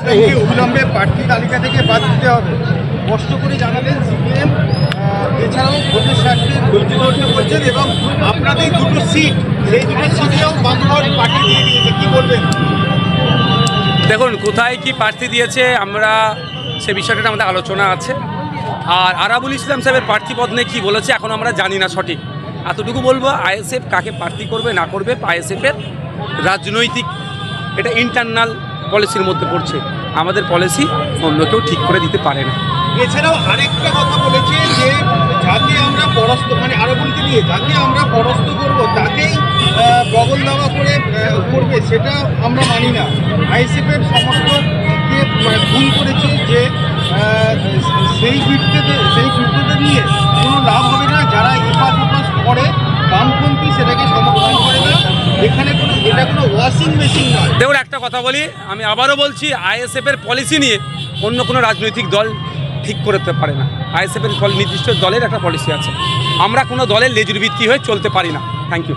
অবিলম্বে প্রার্থী তালিকা থেকে বাদ দিতে হবে স্পষ্ট করে জানালেন সিপিএম। এছাড়াও ভোটের স্বার্থে ধৈর্য করছেন এবং আপনাদের দুটো সিট, সেই দুটো সিটেও বামফ্রন্ট পার্টি দিয়ে দিয়েছে, কি বলবেন? দেখুন, কোথায় কি প্রার্থী দিয়েছে আমরা সে বিষয়টা আমাদের আলোচনা আছে। আর আরাবুল ইসলাম সাহেবের প্রার্থী পদ নিয়ে কী বলেছে এখন আমরা জানি না সঠিক। এতটুকু বলবো, আইএসএফ কাকে প্রার্থী করবে না করবে, আইএসএফের রাজনৈতিক এটা ইন্টারনাল পলিসির মধ্যে পড়ছে। আমাদের পলিসি অন্য কেউ ঠিক করে দিতে পারে না। এছাড়াও আরেকটা কথা বলেছে যে যাকে আমরা পরাস্ত, মানে আরাবুলকে নিয়ে যাকে আমরা পরাস্ত করবো তাকেই বগল দাওয়া করে করবে, সেটা আমরা মানি না। আইএসএফের সমর্থককে ভুল করেছে যে সেই ভিত্তিতে নিয়ে কোনো লাভ হবে না। যারা এপাশ ওপাশ করে বামপন্থী সেটাকে সমর্থন করে না। এখানে এটা কোনো ওয়াশিং মেশিন নয়। দেখুন, একটা কথা বলি, আমি আবারও বলছি, আইএসএফের পলিসি নিয়ে অন্য কোনো রাজনৈতিক দল ঠিক করতে পারে না। আইএসএফের নির্দিষ্ট দলের একটা পলিসি আছে। আমরা কোনো দলের লেজুর ভিত্তি হয়ে চলতে পারি না। Thank you.